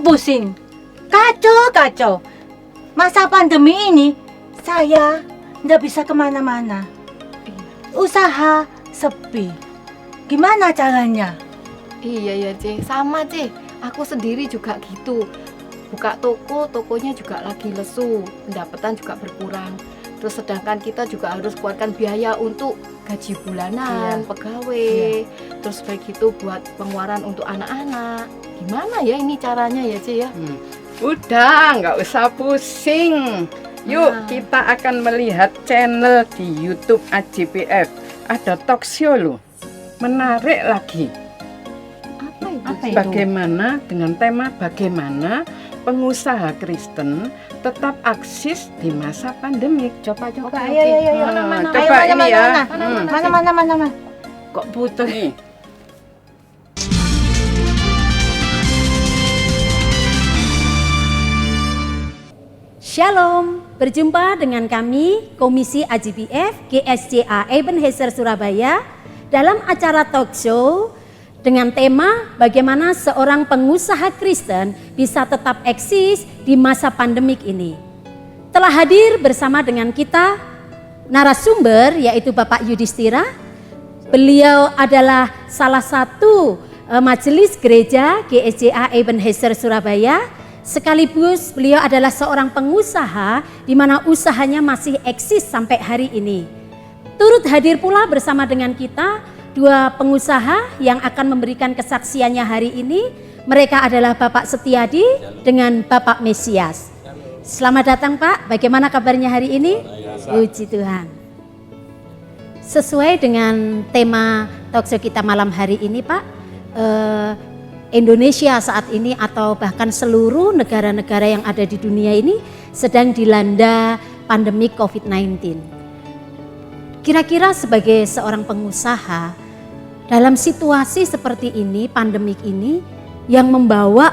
Pusing. Kacau. Masa pandemi ini, saya nggak bisa kemana-mana. Usaha sepi. Gimana caranya? Iya ya C, sama C. Aku sendiri juga gitu. Buka toko, tokonya juga lagi lesu, pendapatan juga berkurang. Terus sedangkan kita juga harus keluarkan biaya untuk gaji bulanan, pegawai. Terus baik itu buat pengeluaran untuk anak-anak. Gimana ya ini caranya ya C ya? Udah, nggak usah pusing. Yuk, kita akan melihat channel di YouTube AJPF. Ada talk show loh. Menarik lagi. Apa itu? Bagaimana dengan tema bagaimana pengusaha Kristen tetap eksis di masa pandemik. Coba. Ayo. Coba ini ya. Mana. Kok butuh? Nih. Shalom, berjumpa dengan kami Komisi AJPF GSCA Ebenezer Surabaya dalam acara talk show dengan tema bagaimana seorang pengusaha Kristen bisa tetap eksis di masa pandemik ini. Telah hadir bersama dengan kita narasumber yaitu Bapak Yudhistira. Beliau adalah salah satu majelis gereja GSCA Ebenezer Surabaya. Sekaligus beliau adalah seorang pengusaha di mana usahanya masih eksis sampai hari ini. Turut hadir pula bersama dengan kita dua pengusaha yang akan memberikan kesaksiannya hari ini. Mereka adalah Bapak Setiadi dengan Bapak Mesias. Selamat datang Pak, bagaimana kabarnya hari ini? Puji Tuhan. Sesuai dengan tema talkshow kita malam hari ini Pak, Indonesia saat ini atau bahkan seluruh negara-negara yang ada di dunia ini sedang dilanda pandemi COVID-19. Kira-kira sebagai seorang pengusaha dalam situasi seperti ini, pandemik ini yang membawa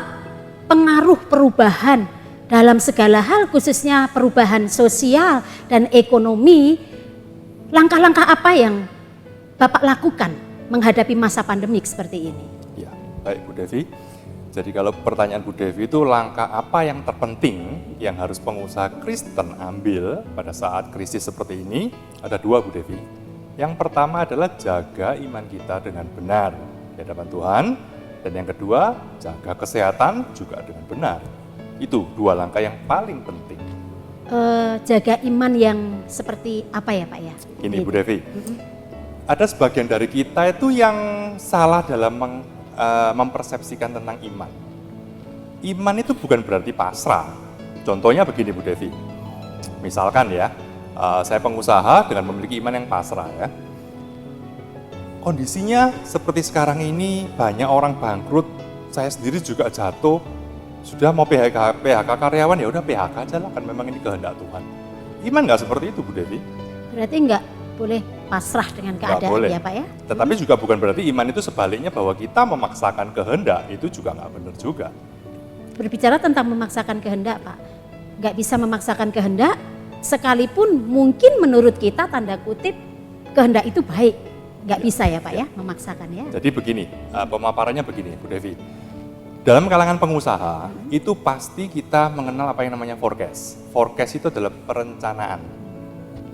pengaruh perubahan dalam segala hal khususnya perubahan sosial dan ekonomi, langkah-langkah apa yang Bapak lakukan menghadapi masa pandemik seperti ini? Baik Bu Devi, jadi kalau pertanyaan Bu Devi itu langkah apa yang terpenting yang harus pengusaha Kristen ambil pada saat krisis seperti ini, ada dua Bu Devi. Yang pertama adalah jaga iman kita dengan benar di hadapan Tuhan, dan yang kedua jaga kesehatan juga dengan benar. Itu dua langkah yang paling penting. Jaga iman yang seperti apa ya Pak ya? Ini Bu Devi, ada sebagian dari kita itu yang salah dalam mempersepsikan tentang iman. Iman itu bukan berarti pasrah. Contohnya begini Bu Devi, misalkan ya, saya pengusaha dengan memiliki iman yang pasrah ya. Kondisinya seperti sekarang ini banyak orang bangkrut, saya sendiri juga jatuh, sudah mau PHK karyawan ya udah PHK aja lah, kan memang ini kehendak Tuhan. Iman nggak seperti itu Bu Devi? Berarti nggak boleh pasrah dengan keadaan boleh. ya Pak ya? Tetapi juga bukan berarti iman itu sebaliknya bahwa kita memaksakan kehendak, itu juga nggak benar juga. Berbicara tentang memaksakan kehendak Pak, nggak bisa memaksakan kehendak sekalipun mungkin menurut kita tanda kutip kehendak itu baik, nggak bisa ya Pak ya memaksakan ya. Jadi begini, pemaparannya begini Bu Devi. Dalam kalangan pengusaha itu pasti kita mengenal apa yang namanya forecast. Forecast itu adalah perencanaan.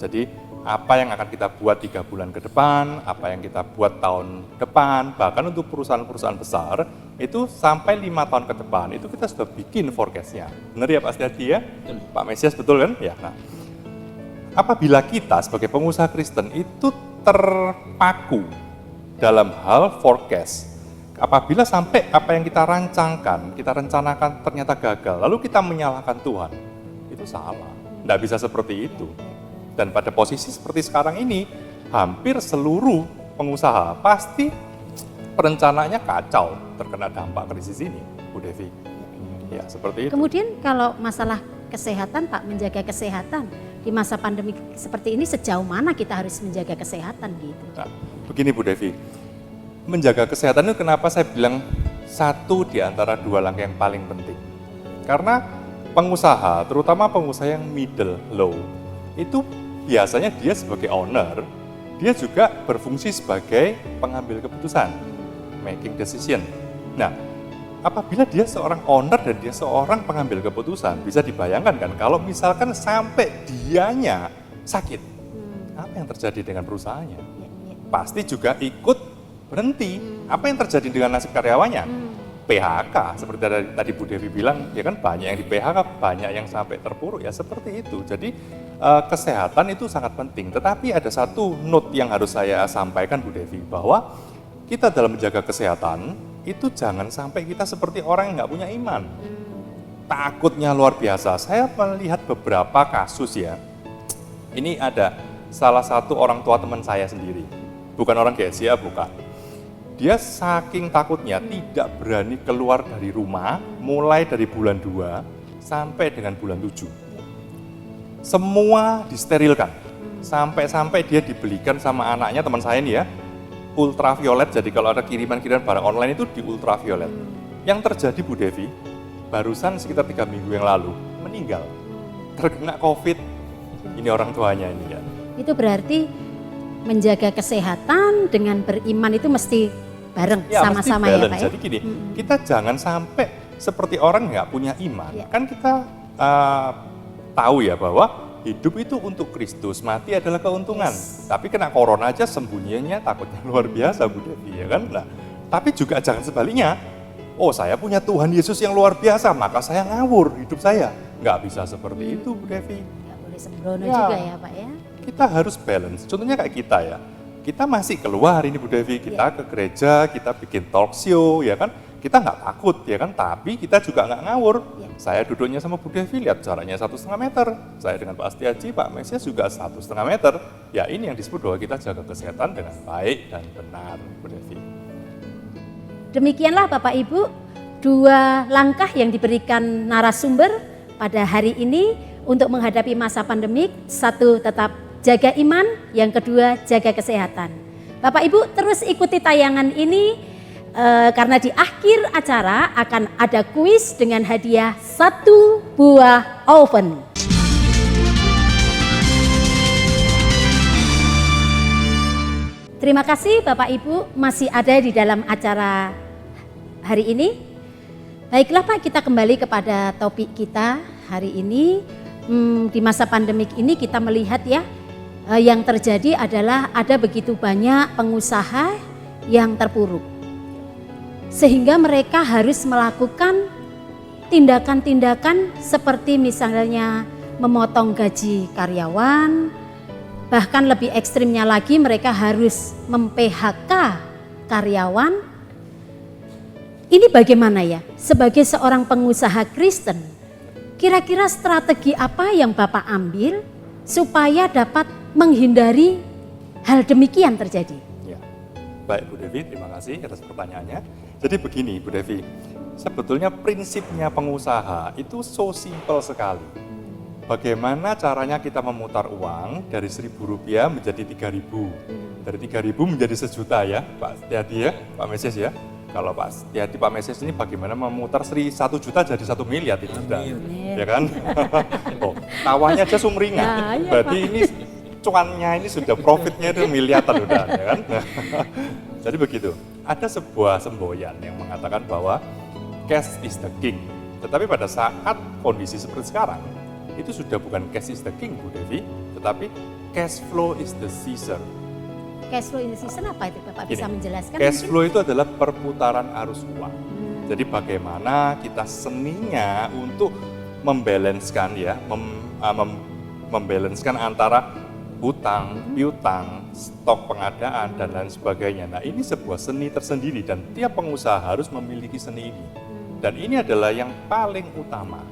Jadi apa yang akan kita buat 3 bulan ke depan, apa yang kita buat tahun depan, bahkan untuk perusahaan-perusahaan besar, itu sampai 5 tahun ke depan, itu kita sudah bikin forecast-nya. Benar ya Pak Setiadi ya? Pak Mesias betul kan? Ya. Nah, apabila kita sebagai pengusaha Kristen itu terpaku dalam hal forecast, apabila sampai apa yang kita rancangkan, kita rencanakan ternyata gagal, lalu kita menyalahkan Tuhan, itu salah. Nggak bisa seperti itu. Dan pada posisi seperti sekarang ini, hampir seluruh pengusaha pasti perencanaannya kacau terkena dampak krisis ini, Bu Devi. Ya, seperti itu. Kemudian kalau masalah kesehatan Pak, menjaga kesehatan di masa pandemi seperti ini sejauh mana kita harus menjaga kesehatan gitu? Nah, begini Bu Devi, menjaga kesehatan itu kenapa saya bilang satu di antara dua langkah yang paling penting. Karena pengusaha, terutama pengusaha yang middle low, itu biasanya dia sebagai owner, dia juga berfungsi sebagai pengambil keputusan, making decision. Nah, apabila dia seorang owner dan dia seorang pengambil keputusan, bisa dibayangkan kan kalau misalkan sampai dianya sakit, apa yang terjadi dengan perusahaannya? Pasti juga ikut berhenti. Apa yang terjadi dengan nasib karyawannya? PHK, seperti tadi Bu Devi bilang, ya kan banyak yang di PHK, banyak yang sampai terpuruk, ya seperti itu. Jadi kesehatan itu sangat penting, tetapi ada satu note yang harus saya sampaikan Bu Devi, bahwa kita dalam menjaga kesehatan, itu jangan sampai kita seperti orang yang nggak punya iman. Takutnya luar biasa. Saya melihat beberapa kasus ya, ini ada salah satu orang tua teman saya sendiri, bukan orang GSIA, bukan. Dia saking takutnya tidak berani keluar dari rumah mulai dari bulan 2 sampai dengan bulan 7. Semua disterilkan. Sampai-sampai dia dibelikan sama anaknya, teman saya ini ya, ultraviolet. Jadi kalau ada kiriman-kiriman barang online itu di ultraviolet. Yang terjadi Bu Devi, barusan sekitar 3 minggu yang lalu meninggal. Terkena COVID. Ini orang tuanya ini ya. Itu berarti menjaga kesehatan dengan beriman itu mesti bareng Ya, sama-sama mesti ya balance. Pak ya. Jadi gini, kita jangan sampai seperti orang nggak punya iman. Ya. Kan kita tahu ya bahwa hidup itu untuk Kristus, mati adalah keuntungan. Tapi kena corona aja sembunyinya takutnya luar biasa Bu Devi, ya kan? Nah, tapi juga jangan sebaliknya. Oh, saya punya Tuhan Yesus yang luar biasa, maka saya ngawur hidup saya. Nggak bisa seperti itu Bu Devi. Nggak boleh sembrono Ya. juga ya Pak ya. Kita harus balance. Contohnya kayak kita ya. Kita masih keluar ini Bu Devi, kita ke gereja, kita bikin talk show, ya kan? Kita nggak takut, ya kan? Tapi kita juga nggak ngawur. Ya. Saya duduknya sama Bu Devi, lihat jaraknya 1,5 meter. Saya dengan Pak Astiaji, Pak Mesias juga 1,5 meter. Ya ini yang disebut bahwa kita jaga kesehatan dengan baik dan benar, Bu Devi. Demikianlah Bapak Ibu, 2 langkah yang diberikan narasumber pada hari ini untuk menghadapi masa pandemik. 1, tetap jaga iman, yang kedua jaga kesehatan. Bapak Ibu terus ikuti tayangan ini karena di akhir acara akan ada kuis dengan hadiah 1 buah oven. Terima kasih Bapak Ibu masih ada di dalam acara hari ini. Baiklah Pak, kita kembali kepada topik kita hari ini. Di masa pandemik ini kita melihat ya, yang terjadi adalah ada begitu banyak pengusaha yang terpuruk. Sehingga mereka harus melakukan tindakan-tindakan seperti misalnya memotong gaji karyawan, bahkan lebih ekstrimnya lagi mereka harus mem-PHK karyawan. Ini bagaimana ya, sebagai seorang pengusaha Kristen, kira-kira strategi apa yang Bapak ambil supaya dapat menghindari hal demikian terjadi? Ya. Baik Bu Devi, terima kasih atas pertanyaannya. Jadi begini Bu Devi, sebetulnya prinsipnya pengusaha itu so simple sekali. Bagaimana caranya kita memutar uang dari Rp1.000 menjadi Rp3.000, dari Rp3.000 menjadi Rp1.000.000 ya Pak Setiadi ya, Pak Mesias ya. Kalau Pak Setiadi, Pak Mesias ini bagaimana memutar Rp1.000.000 jadi Rp1.000.000.000 itu sudah, ya kan? Oh, tawanya aja sumringah, berarti ini cuannya ini sudah profitnya itu miliaran udah, ya kan? Jadi begitu. Ada sebuah semboyan yang mengatakan bahwa cash is the king. Tetapi pada saat kondisi seperti sekarang, itu sudah bukan cash is the king Bu Devi, tetapi cash flow is the season. Cash flow in the season apa itu Bapak bisa menjelaskan? Cash flow itu adalah perputaran arus uang. Jadi bagaimana kita seninya untuk membalanskan ya, membalanskan antara hutang, piutang, stok pengadaan dan lain sebagainya. Nah, ini sebuah seni tersendiri dan tiap pengusaha harus memiliki seni ini. Dan ini adalah yang paling utama.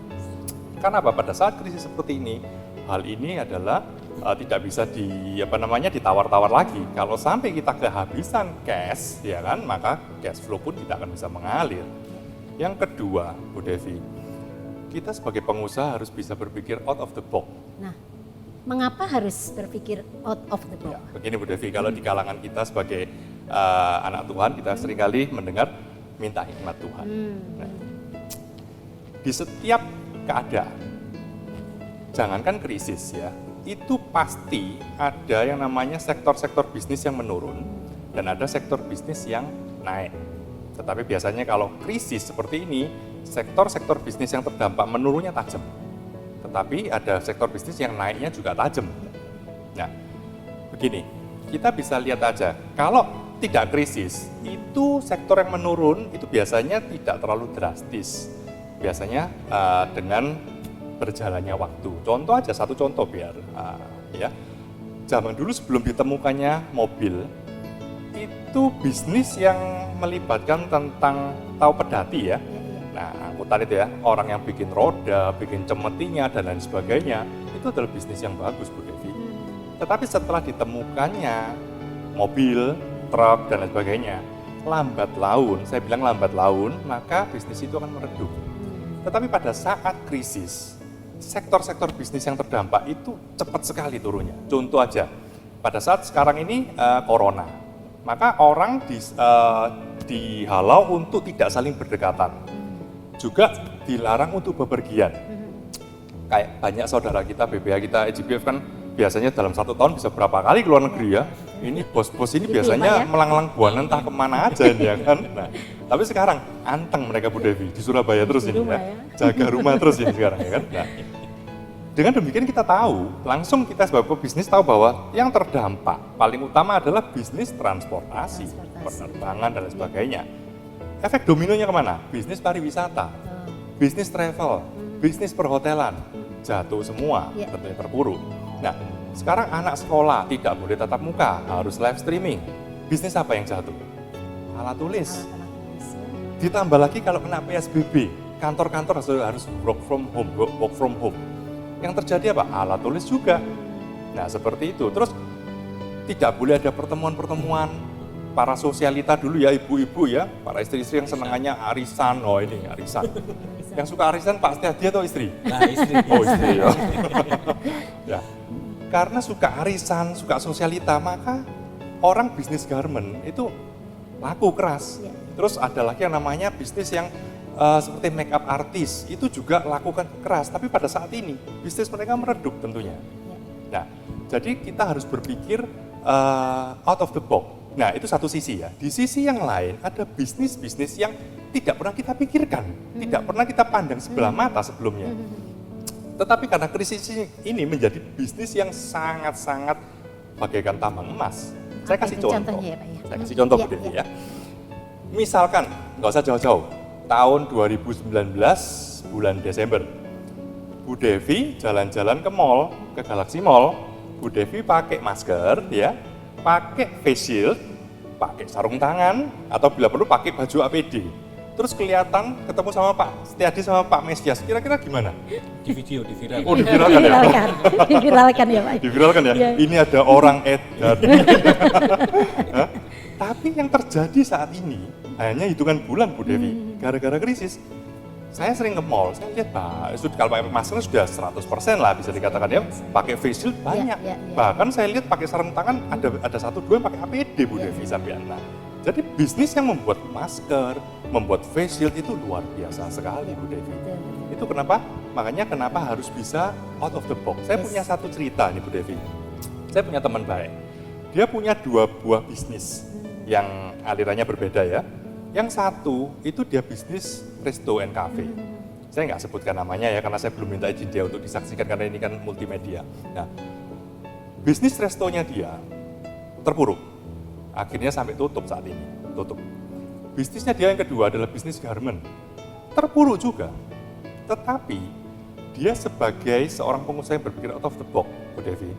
Karena apa? Pada saat krisis seperti ini, hal ini adalah tidak bisa ditawar-tawar lagi. Kalau sampai kita kehabisan cash, ya kan, maka cash flow pun tidak akan bisa mengalir. Yang kedua, Bu Devi, kita sebagai pengusaha harus bisa berpikir out of the box. Nah, mengapa harus berpikir out of the box? Ya, begini Bu Devi, kalau di kalangan kita sebagai anak Tuhan, kita seringkali mendengar minta hikmat Tuhan. Nah, di setiap keadaan, jangankan krisis ya, itu pasti ada yang namanya sektor-sektor bisnis yang menurun dan ada sektor bisnis yang naik. Tetapi biasanya kalau krisis seperti ini, sektor-sektor bisnis yang terdampak menurunnya tajam. Tetapi ada sektor bisnis yang naiknya juga tajam. Nah, begini, kita bisa lihat aja, kalau tidak krisis, itu sektor yang menurun itu biasanya tidak terlalu drastis. Biasanya dengan berjalannya waktu. Contoh aja, satu contoh biar ya. Zaman dulu sebelum ditemukannya mobil, itu bisnis yang melibatkan tentang tahu pedati ya. Nah, angkutan itu ya, orang yang bikin roda, bikin cemetinya dan lain sebagainya, itu adalah bisnis yang bagus, Bu Devi. Tetapi setelah ditemukannya mobil, truk dan lain sebagainya, lambat laun, saya bilang lambat laun, maka bisnis itu akan meredup. Tetapi pada saat krisis, sektor-sektor bisnis yang terdampak itu cepat sekali turunnya. Contoh aja, pada saat sekarang ini corona, maka orang dihalau untuk tidak saling berdekatan. Juga dilarang untuk bepergian. Kayak banyak saudara kita, BPH kita, AGBF kan biasanya dalam 1 tahun bisa berapa kali keluar negeri ya. Ini bos-bos ini biasanya melanglang buana entah kemana aja ini ya kan. Nah, tapi sekarang anteng mereka Bu Devi di Surabaya terus ini ya. Jaga rumah terus ini sekarang ya kan. Nah, dengan demikian kita tahu, langsung kita sebagai pebisnis tahu bahwa yang terdampak paling utama adalah bisnis transportasi. Penerbangan dan lain sebagainya. Efek dominonya kemana? Bisnis pariwisata, bisnis travel, bisnis perhotelan, jatuh semua, tentunya terpuruk. Nah, sekarang anak sekolah tidak boleh tatap muka, harus live streaming. Bisnis apa yang jatuh? Alat tulis. Ditambah lagi kalau kena PSBB, kantor-kantor harus work from home. Yang terjadi apa? Alat tulis juga. Nah, seperti itu. Terus tidak boleh ada pertemuan-pertemuan para sosialita dulu ya, ibu-ibu ya, para istri-istri yang senangannya arisan. Oh ini arisan. Yang suka arisan Pak Setiadi atau istri? Nah, istri. Oh istri ya. Ya. Karena suka arisan, suka sosialita, maka orang bisnis garment itu laku keras. Terus ada lagi yang namanya bisnis yang seperti make up artist, itu juga lakukan keras. Tapi pada saat ini, bisnis mereka meredup tentunya. Nah, jadi kita harus berpikir out of the box. Nah, itu satu sisi ya. Di sisi yang lain, ada bisnis-bisnis yang tidak pernah kita pikirkan, tidak pernah kita pandang sebelah mata sebelumnya. Tetapi karena krisis ini menjadi bisnis yang sangat-sangat bagaikan tambang emas. Saya kasih contoh. Contohnya ya, Pak, ya? Saya kasih contoh Bu Devi ya. Misalkan, nggak usah jauh-jauh, tahun 2019 bulan Desember, Bu Devi jalan-jalan ke mall, ke Galaxy Mall, Bu Devi pakai masker ya, pakai face shield, pakai sarung tangan, atau bila perlu pakai baju APD. Terus kelihatan ketemu sama Pak Setiadi sama Pak Mesias, kira-kira gimana? Di video, di viral. Oh, diviralkan ya? Diviralkan ya Pak. Diviralkan ya? Iya. Ini ada orang edan. Hah? Tapi yang terjadi saat ini hanya hitungan bulan Bu Devi, gara-gara krisis. Saya sering ke mall, saya lihat kalau pakai masker sudah 100% lah bisa dikatakan ya, pakai face shield banyak. Bahkan saya lihat pakai sarung tangan ada 1-2 yang pakai APD Bu Devi sampean. Nah, jadi bisnis yang membuat masker, membuat face shield itu luar biasa sekali Bu Devi. Itu kenapa? Makanya kenapa harus bisa out of the box. Saya punya satu cerita nih Bu Devi. Saya punya teman baik. Dia punya 2 buah bisnis yang alirannya berbeda ya. Yang satu itu dia bisnis resto and cafe. Saya nggak sebutkan namanya ya karena saya belum minta izin dia untuk disaksikan karena ini kan multimedia. Nah, bisnis restonya dia terpuruk. Akhirnya sampai tutup saat ini, tutup. Bisnisnya dia yang kedua adalah bisnis garment. Terpuruk juga. Tetapi dia sebagai seorang pengusaha yang berpikir out of the box, Bu Devi.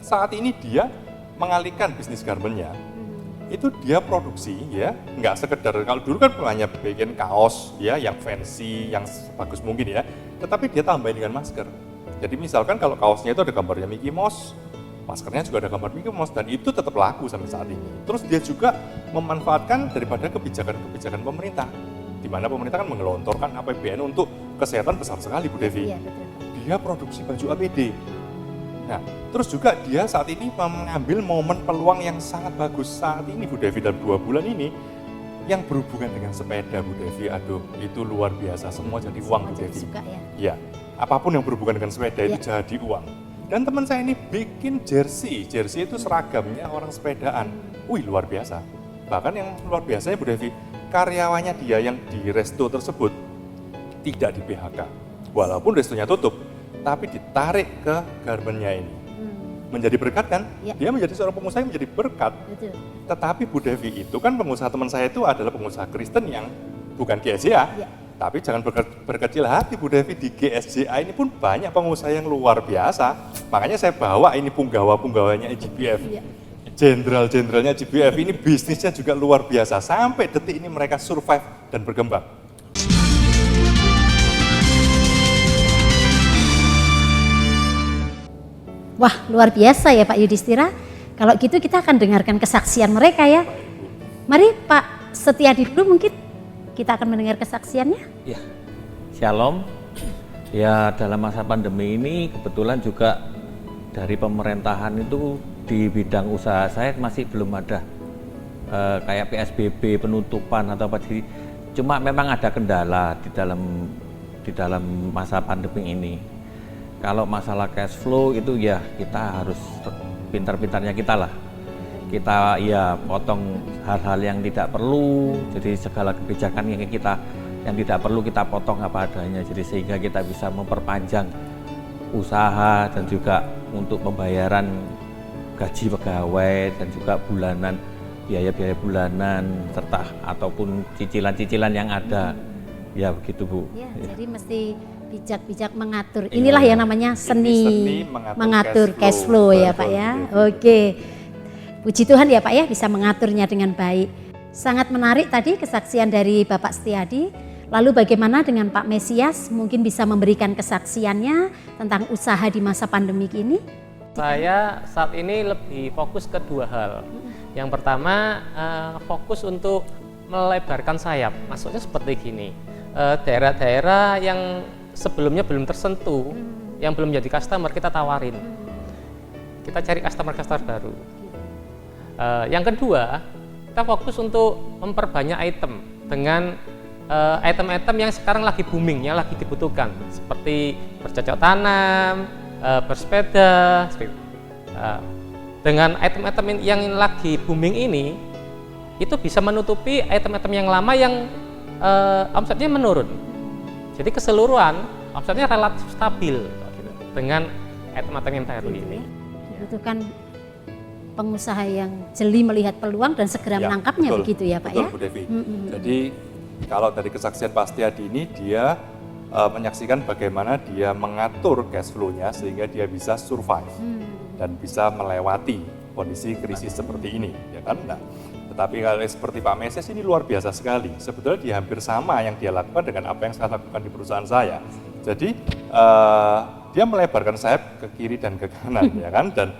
Saat ini dia mengalihkan bisnis garmentnya. Itu dia produksi ya, nggak sekedar, kalau dulu kan hanya bikin kaos ya, yang fancy, yang bagus mungkin ya, tetapi dia tambahin dengan masker. Jadi misalkan kalau kaosnya itu ada gambarnya Mickey Mouse, maskernya juga ada gambar Mickey Mouse, dan itu tetap laku sampai saat ini. Terus dia juga memanfaatkan daripada kebijakan-kebijakan pemerintah, di mana pemerintah kan menggelontorkan APBN untuk kesehatan besar sekali Bu Devi. Dia produksi baju APD. Nah, terus juga dia saat ini mengambil momen peluang yang sangat bagus saat ini Bu Devi, dalam 2 bulan ini yang berhubungan dengan sepeda Bu Devi. Aduh, itu luar biasa, semua jadi uang Bu Devi. Ya, apapun yang berhubungan dengan sepeda itu jadi uang. Dan teman saya ini bikin jersey itu seragamnya orang sepedaan. Wih, luar biasa. Bahkan yang luar biasanya Bu Devi, karyawannya dia yang di resto tersebut tidak di PHK. Walaupun restonya tutup, tapi ditarik ke garmennya ini. Menjadi berkat kan? Ya. Dia menjadi seorang pengusaha yang menjadi berkat. Betul. Tetapi Bu Devi itu kan pengusaha teman saya itu adalah pengusaha Kristen yang bukan GSJA. Ya. Tapi jangan berkecil hati Bu Devi, di GSJA ini pun banyak pengusaha yang luar biasa. Makanya saya bawa ini punggawa-punggawanya GBF. Ya. Jenderal-jenderalnya GBF ini bisnisnya juga luar biasa. Sampai detik ini mereka survive dan berkembang. Wah, luar biasa ya Pak Yudhistira. Kalau gitu kita akan dengarkan kesaksian mereka ya. Mari Pak Setiadi dulu mungkin kita akan mendengar kesaksiannya. Ya, Shalom. Ya, dalam masa pandemi ini kebetulan juga dari pemerintahan itu di bidang usaha saya masih belum ada kayak PSBB, penutupan atau apa sih. Cuma memang ada kendala di dalam masa pandemi ini. Kalau masalah cash flow itu ya kita harus pintar-pintarnya kita lah. Kita ya potong hal-hal yang tidak perlu, jadi segala kebijakan yang tidak perlu kita potong apa adanya. Jadi sehingga kita bisa memperpanjang usaha dan juga untuk pembayaran gaji pegawai dan juga bulanan, biaya-biaya bulanan serta ataupun cicilan-cicilan yang ada. Ya begitu Bu. Ya, jadi mesti bijak-bijak mengatur. Inilah yang namanya seni mengatur cash flow ya Pak ya. Oke. Puji Tuhan ya Pak ya bisa mengaturnya dengan baik. Sangat menarik tadi kesaksian dari Bapak Setiadi. Lalu bagaimana dengan Pak Mesias? Mungkin bisa memberikan kesaksiannya tentang usaha di masa pandemik ini. Saya saat ini lebih fokus ke dua hal. Yang pertama fokus untuk melebarkan sayap. Maksudnya seperti gini. Daerah-daerah yang sebelumnya belum tersentuh, yang belum jadi customer kita tawarin. Kita cari customer baru. Yang kedua, kita fokus untuk memperbanyak item dengan item-item yang sekarang lagi booming, yang lagi dibutuhkan, seperti bercocok tanam, bersepeda. Dengan item-item yang lagi booming ini, itu bisa menutupi item-item yang lama yang omsetnya menurun. Jadi keseluruhan omsetnya relatif stabil dengan item-item yang baru ini. Dibutuhkan pengusaha yang jeli melihat peluang dan segera menangkapnya, betul, begitu ya Pak betul, ya? Bu Devi. Jadi kalau dari kesaksian Pak Setiadi ini dia menyaksikan bagaimana dia mengatur cash flow-nya sehingga dia bisa survive dan bisa melewati kondisi krisis seperti ini, ya kan? Nah, tetapi kalau seperti Pak Mesias ini luar biasa sekali. Sebetulnya dia hampir sama yang dia lakukan dengan apa yang saya lakukan di perusahaan saya. Jadi dia melebarkan sayap ke kiri dan ke kanan, ya kan? Dan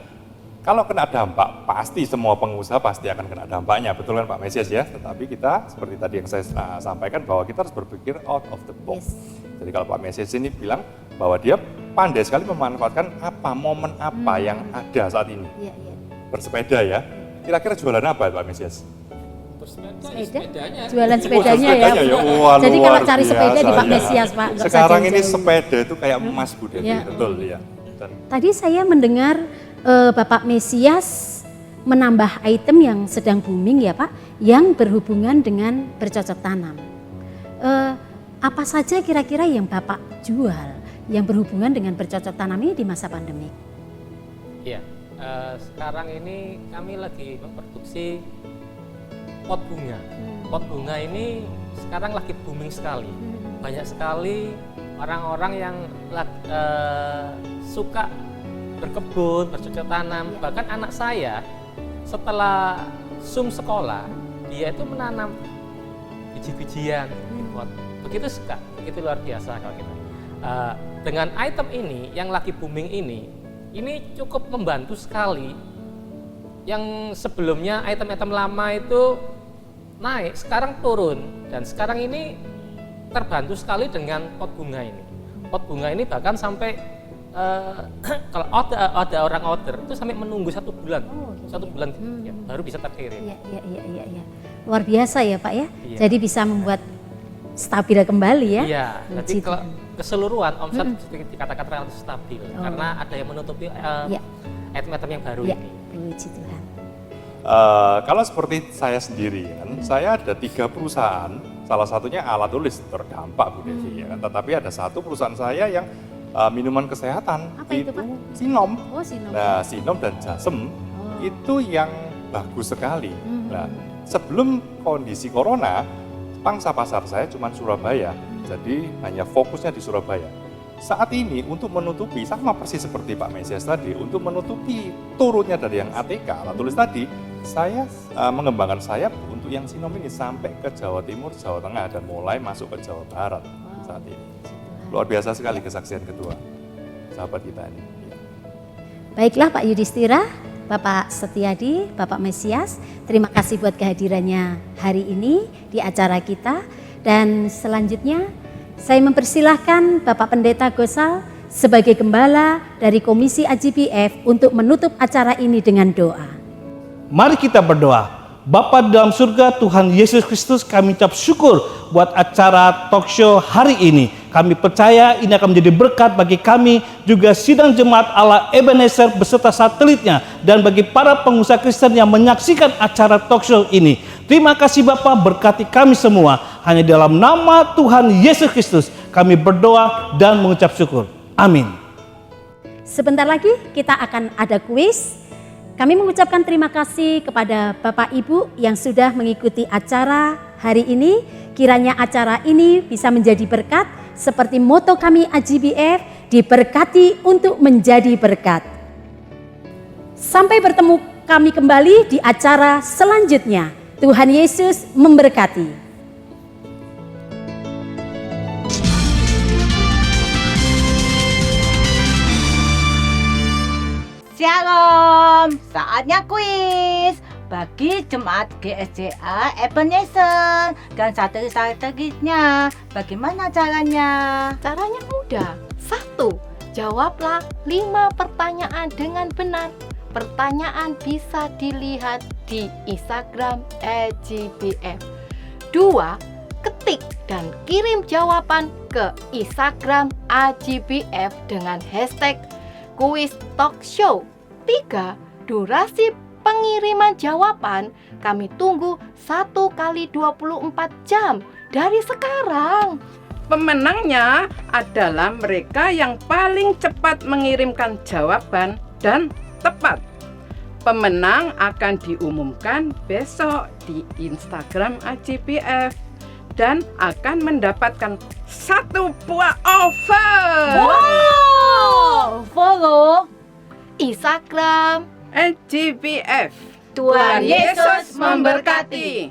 kalau kena dampak, pasti semua pengusaha pasti akan kena dampaknya, betul kan Pak Mesias ya? Tetapi kita, seperti tadi yang saya sampaikan, bahwa kita harus berpikir out of the box. Jadi kalau Pak Mesias ini bilang bahwa dia pandai sekali memanfaatkan momen apa yang ada saat ini. Iya, iya. Bersepeda ya, kira-kira jualan apa Pak Mesias? Sepeda? Jualan sepedanya ya. Wah, Jadi luar kalau cari sepeda di Pak biasa, Mesias Pak. nggak usah Sekarang ini jauh-jauh. sepeda itu kayak emas Bu Devi, Ya. betul ya. Dan Tadi saya mendengar Bapak Mesias menambah item yang sedang booming ya Pak, yang berhubungan dengan bercocok tanam. Apa saja kira-kira yang Bapak jual yang berhubungan dengan bercocok tanam ini di masa pandemi? Iya, sekarang ini kami lagi memproduksi pot bunga. Pot bunga ini sekarang lagi booming sekali. Banyak sekali orang-orang yang suka berkebun, bercocok tanam. Bahkan anak saya setelah Zoom sekolah, dia itu menanam biji-bijian di pot. Begitu suka, begitu luar biasa kalau kita. Dengan item ini yang lagi booming ini cukup membantu sekali. Yang sebelumnya item-item lama itu naik, sekarang turun. Dan sekarang ini terbantu sekali dengan pot bunga ini. Pot bunga ini bahkan sampai kalau ada orang order itu sampai menunggu 1 bulan, ya, baru bisa terkirim. Iya. Luar biasa ya Pak ya. Iya. Jadi bisa membuat stabil kembali ya. Iya, jadi Puji kalau Tuhan. keseluruhan omset dikatakan relatif stabil karena ada yang menutupi item-item yang baru Iya, ini. puji Tuhan. Kalau seperti saya sendiri kan, saya ada 3 perusahaan, salah satunya alat tulis terdampak Bu Devi ya kan. Tetapi ada satu perusahaan saya yang minuman kesehatan, Apa itu, Pak? Sinom. Oh, Sinom. Nah, Sinom dan Jasem itu yang bagus sekali. Nah, sebelum kondisi corona, pangsa pasar saya cuma Surabaya, jadi hanya fokusnya di Surabaya. Saat ini untuk menutupi, sama persis seperti Pak Mesias tadi, untuk menutupi turunnya dari yang ATK, alat tulis tadi, saya mengembangkan sayap untuk yang Sinom ini sampai ke Jawa Timur, Jawa Tengah, dan mulai masuk ke Jawa Barat saat ini. Luar biasa sekali kesaksian kedua sahabat kita ini. Baiklah Pak Yudhistira, Bapak Setiadi, Bapak Mesias, terima kasih buat kehadirannya hari ini di acara kita. Dan selanjutnya saya mempersilahkan Bapak Pendeta Gosal sebagai gembala dari Komisi AJBF untuk menutup acara ini dengan doa. Mari kita berdoa. Bapa di dalam surga, Tuhan Yesus Kristus, kami ucap syukur buat acara talk show hari ini. Kami percaya ini akan menjadi berkat bagi kami, juga sidang jemaat Allah Ebenezer beserta satelitnya, dan bagi para pengusaha Kristen yang menyaksikan acara talk show ini. Terima kasih Bapa, berkati kami semua. Hanya dalam nama Tuhan Yesus Kristus kami berdoa dan mengucap syukur. Amin. Sebentar lagi kita akan ada kuis. Kami mengucapkan terima kasih kepada Bapak Ibu yang sudah mengikuti acara hari ini. Kiranya acara ini bisa menjadi berkat seperti moto kami AJBF, diberkati untuk menjadi berkat. Sampai bertemu kami kembali di acara selanjutnya. Tuhan Yesus memberkati. Shalom, saatnya kuis bagi jemaat GSCA Ebenezer dan satelit-satelitnya. Bagaimana caranya? Caranya mudah. 1. Jawablah 5 pertanyaan dengan benar. Pertanyaan bisa dilihat di Instagram AJBF. 2. Ketik dan kirim jawaban ke Instagram AJBF dengan hashtag kuis talk show. 3. Durasi pengiriman jawaban kami tunggu 1 kali 24 jam dari sekarang. Pemenangnya adalah mereka yang paling cepat mengirimkan jawaban dan tepat. Pemenang akan diumumkan besok di Instagram AJBF dan akan mendapatkan 1 buah offer. Wow, follow Instagram AJBF. Tuhan Yesus memberkati.